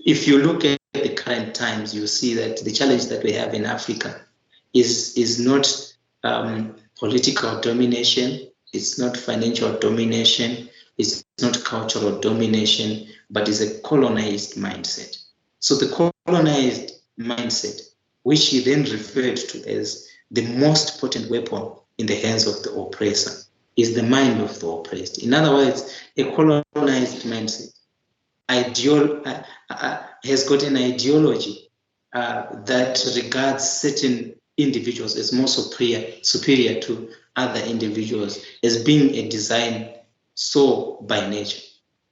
if you look at the current times, you see that the challenge that we have in Africa is not political domination, it's not financial domination, it's not cultural domination, but it's a colonized mindset. So the colonized mindset, which he then referred to as the most potent weapon in the hands of the oppressor, is the mind of the oppressed. In other words, a colonized mindset has got an ideology that regards certain individuals as more superior to other individuals, as being a design so by nature.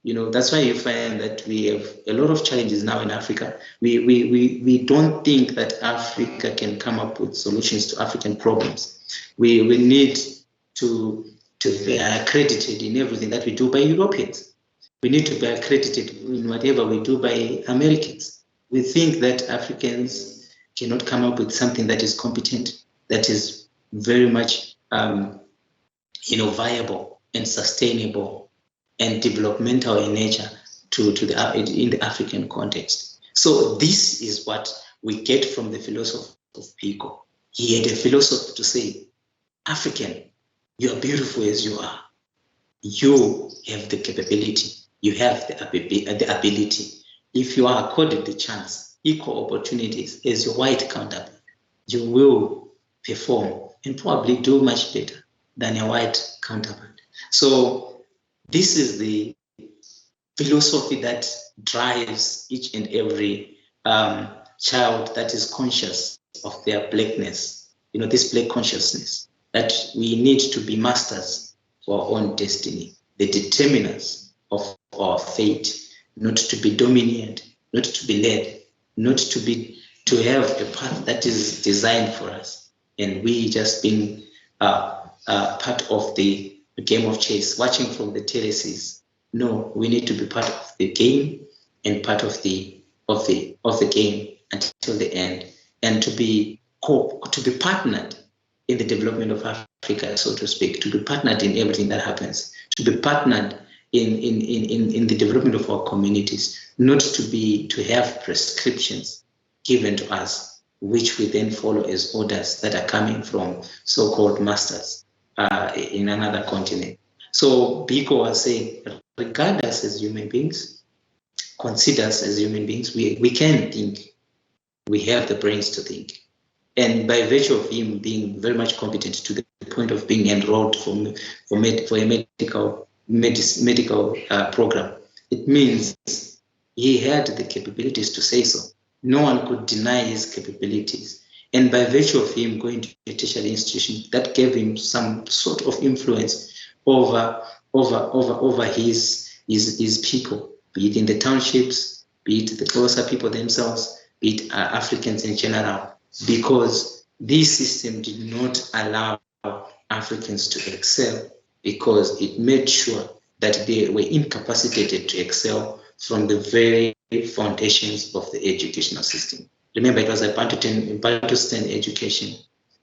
You know, that's why you find that we have a lot of challenges now in Africa. We don't think that Africa can come up with solutions to African problems. We need to be accredited in everything that we do by Europeans. We need to be accredited in whatever we do by Americans. We think that Africans cannot come up with something that is competent, that is very much viable and sustainable and developmental in nature in the African context. So this is what we get from the philosophy of Biko. He had a philosophy to say, African, you are beautiful as you are. You have the capability. You have the ability. If you are accorded the chance, equal opportunities as your white counterpart, you will perform and probably do much better than your white counterpart. So this is the philosophy that drives each and every child that is conscious of their blackness, this black consciousness, that we need to be masters for our own destiny, the determiners of our fate, not to be dominated, not to be led, not to have a path that is designed for us, and we just being part of the game of chess, watching from the terraces. No, we need to be part of the game and part of the game until the end, and to be partnered in the development of Africa, so to speak, to be partnered in everything that happens, to be partnered in the development of our communities, not to have prescriptions given to us, which we then follow as orders that are coming from so-called masters in another continent. So Biko was saying, regard us as human beings, consider us as human beings. We can think. We have the brains to think. And by virtue of him being very much competent to the point of being enrolled for a medical program, it means he had the capabilities to say so. No one could deny his capabilities. And by virtue of him going to a tertiary institution, that gave him some sort of influence over his people, be it in the townships, be it the closer people themselves, be it Africans in general, because this system did not allow Africans to excel, because it made sure that they were incapacitated to excel from the very foundations of the educational system. Remember, it was a Bantustan education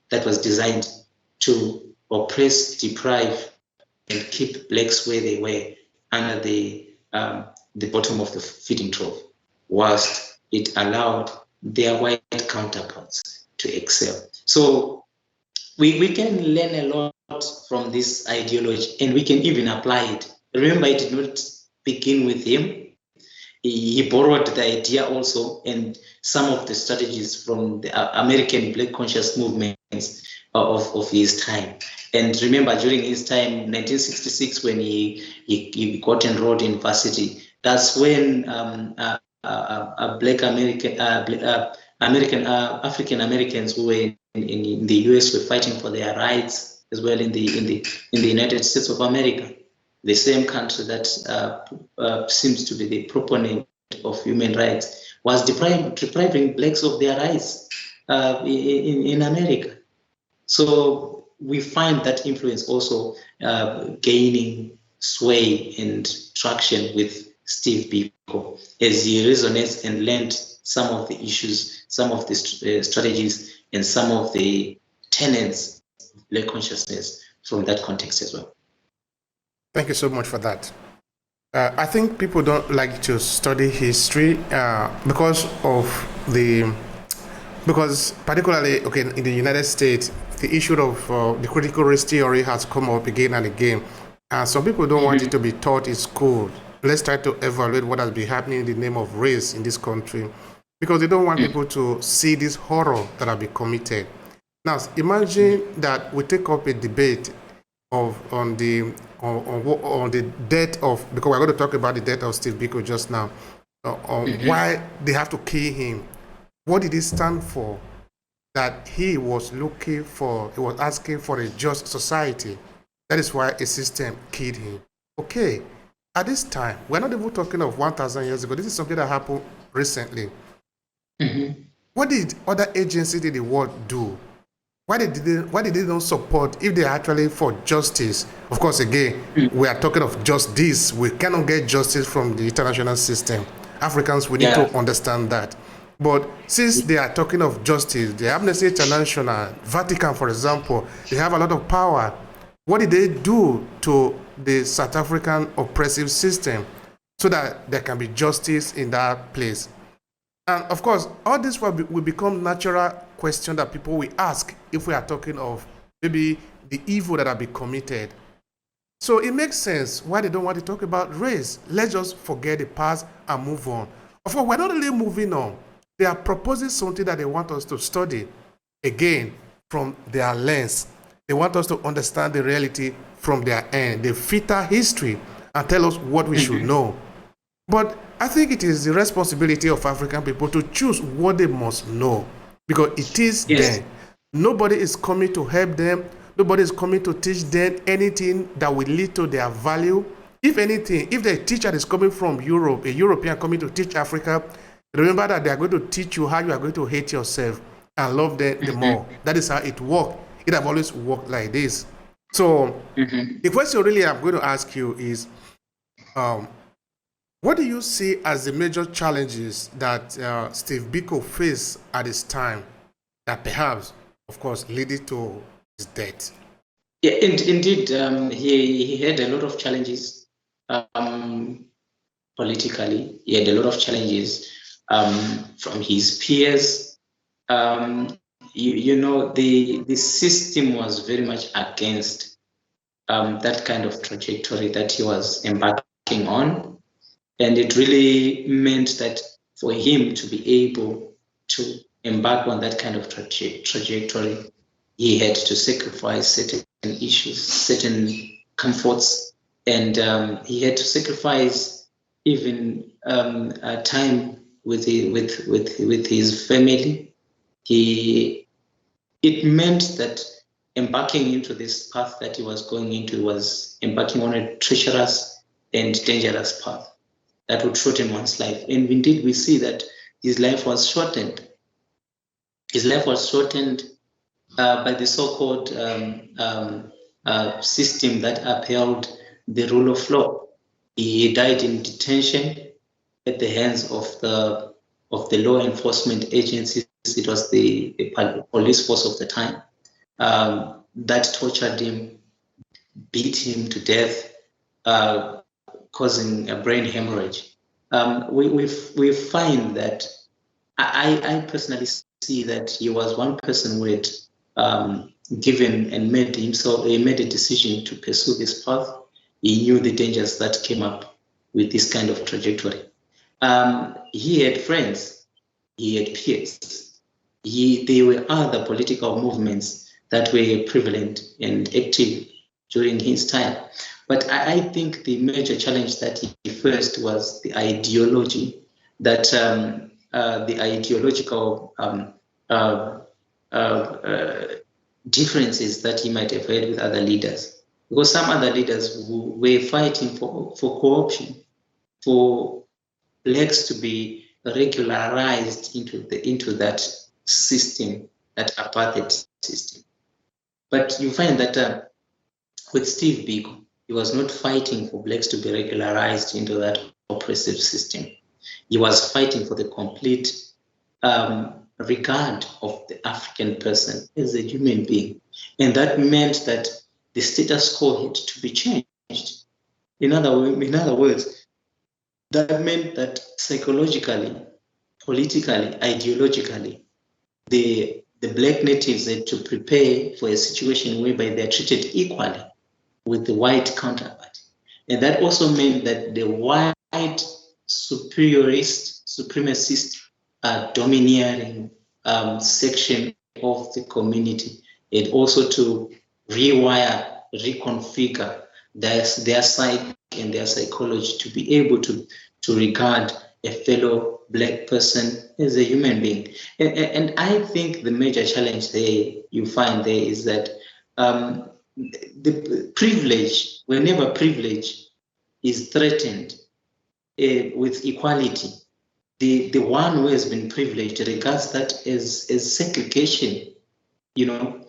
that was designed to oppress, deprive, and keep blacks where they were, under the bottom of the feeding trough, whilst it allowed their white counterparts to excel. So we can learn a lot from this ideology, and we can even apply it. Remember, it did not begin with him. He borrowed the idea also and some of the strategies from the American Black conscious movements of his time. And remember, during his time, 1966, when he got enrolled in university, that's when African Americans who were in the US were fighting for their rights as well in the United States of America, the same country that seems to be the proponent of human rights, was depriving blacks of their rights in America. So we find that influence also gaining sway and traction with Steve Biko as he resonates and learned some of the issues, some of the strategies, and some of the tenets of Black consciousness from that context as well. Thank you so much for that. I think people don't like to study history because of the because particularly okay in the United States the issue of the critical race theory has come up again and again, and some people don't want it to be taught in school. Let's try to evaluate what has been happening in the name of race in this country, because they don't want people to see this horror that have been committed. Now imagine that we take up a debate of on the death of, because we're going to talk about the death of Steve Biko just now, on why they have to kill him. What did he stand for? That he was asking for a just society. That is why a system killed him. Okay, at this time, we're not even talking of 1,000 years ago. This is something that happened recently. What did other agencies in the world do? Why did they not support if they are actually for justice? Of course, again, we are talking of justice. We cannot get justice from the international system. Africans, we need to understand that. But since they are talking of justice, the Amnesty International, Vatican, for example, they have a lot of power. What did they do to the South African oppressive system so that there can be justice in that place? And of course, all this will become natural question that people will ask if we are talking of maybe the evil that have been committed. So it makes sense why they don't want to talk about race. Let's just forget the past and move on. Of course, we're not really moving on. They are proposing something that they want us to study, again, from their lens. They want us to understand the reality from their end. They filter history and tell us what we should know. But I think it is the responsibility of African people to choose what they must know, because it is them. Nobody is coming to help them. Nobody is coming to teach them anything that will lead to their value. If anything, if the teacher is coming from Europe, a European coming to teach Africa, remember that they are going to teach you how you are going to hate yourself and love them the more. That is how it works. It has always worked like this. So the question really I'm going to ask you is, what do you see as the major challenges that Steve Biko faced at this time that perhaps, of course, led to his death? Yeah, indeed, he had a lot of challenges politically. He had a lot of challenges from his peers. The system was very much against that kind of trajectory that he was embarking on. And it really meant that for him to be able to embark on that kind of trajectory, he had to sacrifice certain issues, certain comforts, and he had to sacrifice even time with his family. It meant that embarking into this path that he was going into was embarking on a treacherous and dangerous path that would shorten one's life. And indeed, we see that his life was shortened. His life was shortened by the so-called system that upheld the rule of law. He died in detention at the hands of the law enforcement agencies. It was the police force of the time that tortured him, beat him to death, causing a brain hemorrhage. We find that I personally see that he was one person who had given and made a decision to pursue this path. He knew the dangers that came up with this kind of trajectory. He had friends, he had peers. There were other political movements that were prevalent and active during his time. But I think the major challenge that he faced was the ideology, that the ideological differences that he might have had with other leaders. Because some other leaders were fighting for co-option, for blacks to be regularized into that system, that apartheid system. But you find that with Steve Biko, he was not fighting for blacks to be regularized into that oppressive system. He was fighting for the complete regard of the African person as a human being. And that meant that the status quo had to be changed. In other words, That meant that psychologically, politically, ideologically, the black natives had to prepare for a situation whereby they are treated equally with the white counterpart. And that also meant that the white supremacist, domineering section of the community had also to rewire, reconfigure their psyche and their psychology to be able to regard a fellow black person as a human being. And I think the major challenge there you find there is that the privilege, whenever privilege is threatened with equality, the one who has been privileged regards that as segregation, you know.